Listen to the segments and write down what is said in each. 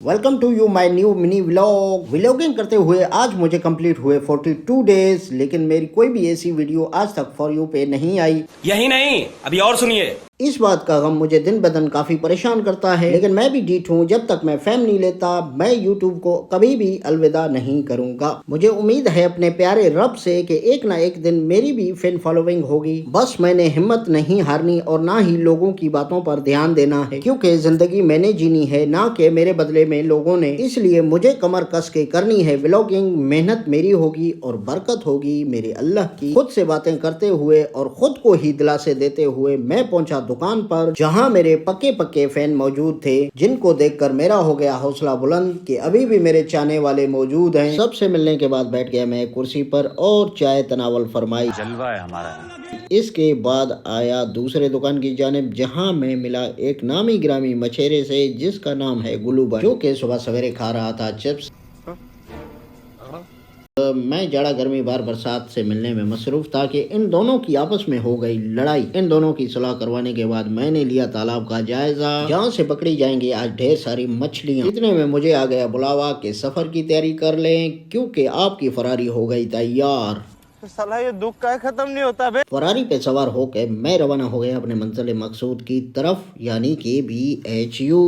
Welcome to you my new mini vlog. Vlogging करते हुए आज मुझे कंप्लीट हुए 42 डेज, लेकिन मेरी कोई भी ऐसी वीडियो आज तक फॉर यू पे नहीं आई। यही नहीं, अभी और सुनिए। इस बात का गम मुझे दिन ब दिन काफी परेशान करता है, लेकिन मैं भी डीठ हूँ। जब तक मैं फेम नहीं लेता मैं यूट्यूब को कभी भी अलविदा नहीं करूंगा। मुझे उम्मीद है अपने प्यारे रब से कि एक ना एक दिन मेरी भी फैन फॉलोइंग होगी। बस मैंने हिम्मत नहीं हारनी और ना ही लोगों की बातों पर ध्यान देना है, क्योंकि जिंदगी मैंने जीनी है, ना कि मेरे बदले में लोगों ने। इसलिए मुझे कमर कस के करनी है व्लॉगिंग। मेहनत मेरी होगी और बरकत होगी मेरे अल्लाह की। खुद से बातें करते हुए और खुद को ही दिलासे देते हुए मैं पहुंचा दुकान पर, जहां मेरे पक्के पक्के फैन मौजूद थे, जिनको देखकर मेरा हो गया हौसला बुलंद कि अभी भी मेरे चाहने वाले मौजूद हैं। सबसे मिलने के बाद बैठ गया मैं कुर्सी पर और चाय तनावल फरमाई। जलवा है हमारा। इसके बाद आया दूसरे दुकान की जानिब, जहां मैं मिला एक नामी ग्रामी मछेरे से जिसका नाम है गुलू भाई, जो कि सुबह सवेरे खा रहा था चिप्स। मैं जाड़ा गर्मी बार बरसात से मिलने में मसरूफ था कि इन दोनों की आपस में हो गई लड़ाई। इन दोनों की सुलह करवाने के बाद मैंने लिया तालाब का जायजा, जहाँ से पकड़ी जाएंगी आज ढेर सारी मछलियाँ। इतने में मुझे आ गया बुलावा कि सफर की तैयारी कर लें, क्योंकि आपकी फरारी हो गई तैयार। साला ये दुख का खत्म नहीं होता बे। फरारी पे सवार होकर मैं रवाना हो गया अपने मंजिल मकसूद की तरफ, यानी कि BHU।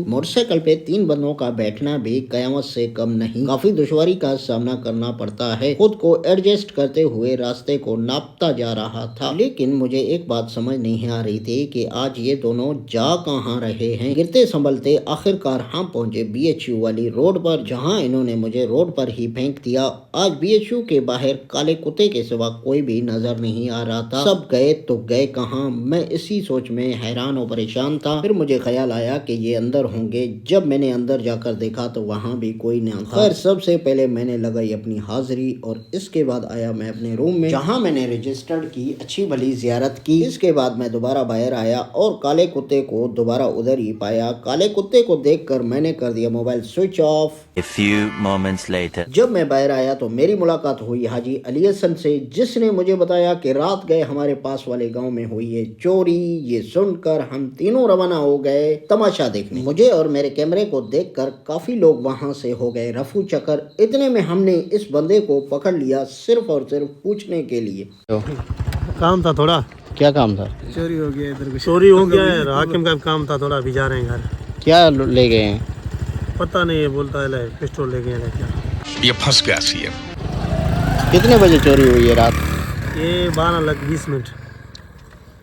मोटरसाइकिल पे 3 बंदों का बैठना भी कयामत से कम नहीं। काफी दुश्वारी का सामना करना पड़ता है। खुद को एडजस्ट करते हुए रास्ते को नापता जा रहा था, लेकिन मुझे एक बात समझ नहीं आ रही थी कि आज ये दोनों जा कहाँ रहे हैं। गिरते संभलते आखिरकार हम पहुंचे BHU वाली रोड पर, जहाँ इन्होंने मुझे रोड पर ही फेंक दिया। आज BHU के बाहर काले कुत्ते के सिवा कोई भी नजर नहीं आ रहा था। सब गए तो गए कहाँ। मैं इसी सोच में हैरान और परेशान था। फिर मुझे ख्याल आया कि ये अंदर होंगे। जब मैंने अंदर जाकर देखा तो वहाँ भी कोई नहीं था। खैर सबसे पहले मैंने लगाई अपनी हाजिरी और इसके बाद आया मैं अपने रूम में, जहाँ मैंने रजिस्टर्ड की अच्छी भली जियारत की। इसके बाद मैं दोबारा बाहर आया और काले कुत्ते को दोबारा उधर ही पाया। काले कुत्ते को देखकर मैंने कर दिया mobile switch off. A few moments later. जब मैं बाहर आया तो मेरी मुलाकात हुई हाजी अली हसन से, जिसने मुझे बताया कि रात गए हमारे पास वाले गांव में हुई है चोरी। ये सुनकर हम तीनों रवाना हो गए तमाशा देखने। मुझे और मेरे कैमरे को देखकर काफी लोग वहां से हो गए रफू चक्कर। इतने में हमने इस बंदे को पकड़ लिया सिर्फ और सिर्फ पूछने के लिए। काम था थोड़ा। क्या काम था? चोरी हो गया इधर। चोरी हो गया है, हाकिम का काम था थोड़ा। अभी जा रहे हैं घर। क्या ले गए हैं? पता नहीं है, बोलता है पिस्टल ले गए क्या। ये फंस गया सी है। कितने बजे चोरी हुई है रात? ये 12:20।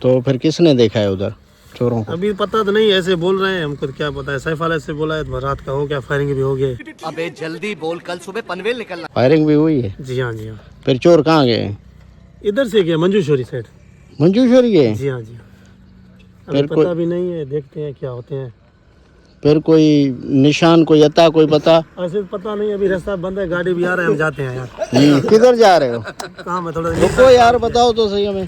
तो फिर किसने देखा है उधर चोरों को? अभी पता तो नहीं, ऐसे बोल रहे हैं, हमको तो क्या पता है। सैफ वाले से बोला है तो रात का हो गया, फायरिंग भी हो गई। अबे जल्दी बोल, कल सुबह पनवेल निकलना। फायरिंग भी हुई है? जी हाँ जी हाँ। फिर चोर कहाँ गए? इधर से गया मंजूशोरी साइड। मंजूशरी गए? जी हाँ जी हाँ। अभी फिर पता भी नहीं है, देखते हैं क्या होते हैं। फिर कोई निशान, कोई अता, कोई पता? ऐसे पता नहीं, अभी रास्ता बंद है, गाड़ी भी आ रहा है, हम जाते हैं यार। किधर जा रहे हो? काम है थोड़ा। रुको यार, बताओ तो सही हमें।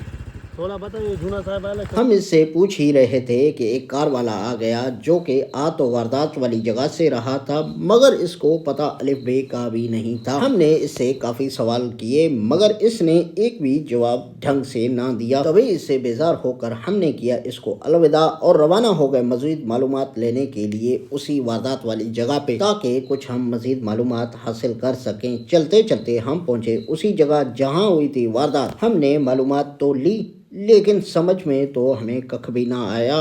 थोड़ा बताइए, जूना साहब वाले। हम इससे पूछ ही रहे थे कि एक कार वाला आ गया, जो कि आ तो वारदात वाली जगह से रहा था, मगर इसको पता अलिफ बे का भी नहीं था। हमने इससे काफी सवाल किए, मगर इसने एक भी जवाब ढंग से ना दिया। तभी इससे बेजार होकर हमने किया इसको अलविदा और रवाना हो गए मजीद मालूमात लेने के लिए उसी वारदात वाली जगह पे, ताकि कुछ हम मजीद मालूमात हासिल कर सकें। चलते चलते हम पहुंचे उसी जगह जहाँ हुई थी वारदात। हमने मालूमात तो ली, लेकिन समझ में तो हमें कख भी ना आया।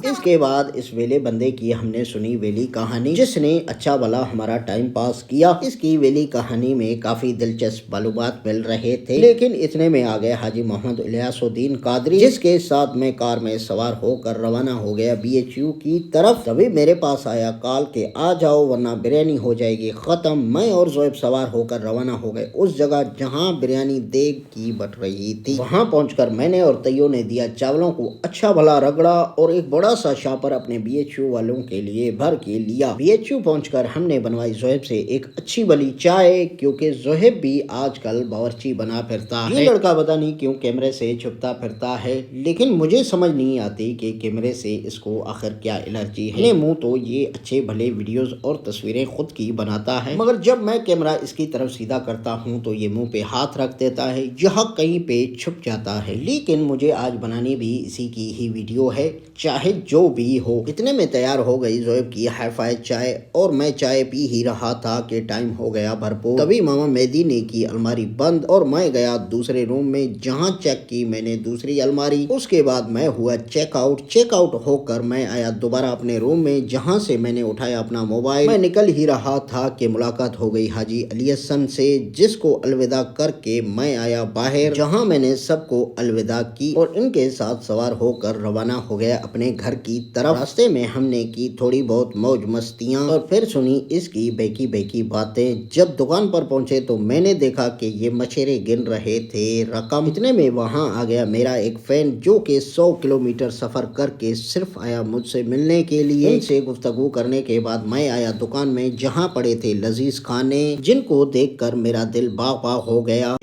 इसके बाद इस वेले बंदे की हमने सुनी वेली कहानी, जिसने अच्छा भला हमारा टाइम पास किया। इसकी वेली कहानी में काफी दिलचस्प मालूमात मिल रहे थे, लेकिन इतने में आ गए हाजी मोहम्मद इलियासुद्दीन कादरी, जिसके साथ मैं कार में सवार होकर रवाना हो गया BHU की तरफ। तभी मेरे पास आया कॉल के आ जाओ वरना बिरयानी हो जाएगी खत्म। मैं और जोएब सवार होकर रवाना हो गए उस जगह जहाँ बिरयानी देग की बट रही थी। वहाँ पहुँचकर मैंने और तैयो ने दिया चावलों को अच्छा भला रगड़ा और एक बड़ा سا شاپر اپنے BHU والوں کے لیے بھر کے لیا۔ BHU پہنچ کر ہم نے بنوائی زہیب سے ایک اچھی بلی چائے، کیونکہ زہیب بھی آج کل باورچی بنا پھرتا ہے۔ یہ لڑکا پتہ نہیں کیوں کیمرے سے چھپتا پھرتا ہے، لیکن مجھے سمجھ نہیں آتی کہ کیمرے سے اس کو آخر کیا الرجی ہے۔ منہ تو یہ اچھے بھلے ویڈیوز اور تصویریں خود کی بناتا ہے، مگر جب میں کیمرہ اس کی طرف سیدھا کرتا ہوں تو یہ منہ پہ ہاتھ رکھ دیتا ہے، یہاں کہیں پہ چھپ جاتا ہے۔ لیکن مجھے آج بنانی بھی اسی کی ہی ویڈیو ہے، چاہے جو بھی ہو۔ اتنے میں تیار ہو گئی زہیب کی ہائی فائی چائے، اور میں چائے پی ہی رہا تھا کہ ٹائم ہو گیا بھرپور۔ تبھی ماما مہدی نے کی الماری بند اور میں گیا دوسرے روم میں، جہاں چیک کی میں نے دوسری الماری۔ اس کے بعد میں ہوا چیک آؤٹ ہو کر میں آیا دوبارہ اپنے روم میں، جہاں سے میں نے اٹھایا اپنا موبائل۔ میں نکل ہی رہا تھا کہ ملاقات ہو گئی حاجی علی حسن سے، جس کو الوداع کر کے میں آیا باہر، جہاں میں نے سب کو الوداع کی اور ان کے ساتھ سوار ہو کر روانہ ہو گیا اپنے گھر کی طرف۔ راستے میں ہم نے کی تھوڑی بہت موج مستیاں اور پھر سنی اس کی بیکی باتیں۔ جب دکان پر پہنچے تو میں نے دیکھا کہ یہ مچھرے گن رہے تھے رقم۔ اتنے میں وہاں آ گیا میرا ایک فین، جو کہ 100 کلومیٹر سفر کر کے صرف آیا مجھ سے ملنے کے لیے۔ ان سے گفتگو کرنے کے بعد میں آیا دکان میں، جہاں پڑے تھے لذیذ کھانے، جن کو دیکھ کر میرا دل باغ ہو گیا۔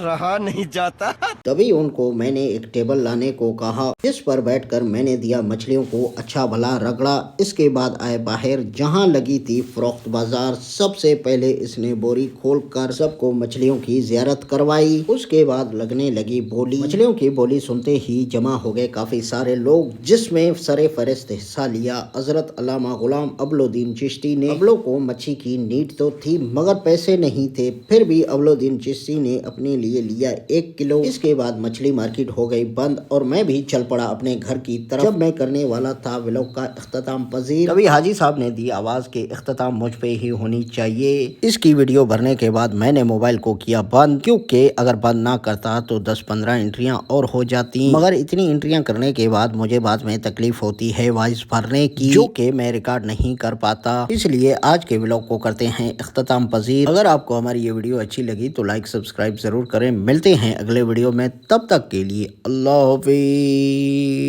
رہا نہیں جاتا۔ تبھی ان کو میں نے ایک ٹیبل لانے کو کہا، جس پر بیٹھ کر میں نے دیا مچھلیوں کو اچھا بھلا رگڑا۔ اس کے بعد آئے باہر، جہاں لگی تھی فروخت بازار۔ سب سے پہلے اس نے بوری کھول کر سب کو مچھلیوں کی زیارت کروائی، اس کے بعد لگنے لگی بولی۔ مچھلیوں کی بولی سنتے ہی جمع ہو گئے کافی سارے لوگ، جس میں سر فہرست حصہ لیا حضرت علامہ غلام ابوالدین چشتی نے۔ ابلو کو مچھی کی نیڈ تو تھی، مگر پیسے نہیں تھے، پھر بھی ابوالدین چشتی نے اپنے لیے لیا 1 کلو۔ اس کے بعد مچھلی مارکیٹ ہو گئی بند اور میں بھی چل پڑا اپنے گھر کی طرف۔ جب میں کرنے والا تھا ولاگ کا اختتام پذیر، تبھی حاجی صاحب نے دی آواز کہ اختتام مجھ پہ ہی ہونی چاہیے۔ اس کی ویڈیو بھرنے کے بعد میں نے موبائل کو کیا بند، کیونکہ اگر بند نہ کرتا تو 10-15 انٹریاں اور ہو جاتی، مگر اتنی انٹریاں کرنے کے بعد مجھے بعد میں تکلیف ہوتی ہے وائس بھرنے کی، جو کہ میں ریکارڈ نہیں کر پاتا۔ اس لیے آج کے ولاگ کو کرتے ہیں اختتام پذیر۔ اگر آپ کو ہماری یہ ویڈیو اچھی لگی تو لائک سبسکرائب ضرور کریں۔ ملتے ہیں اگلے ویڈیو میں، تب تک کے لیے اللہ حافظ۔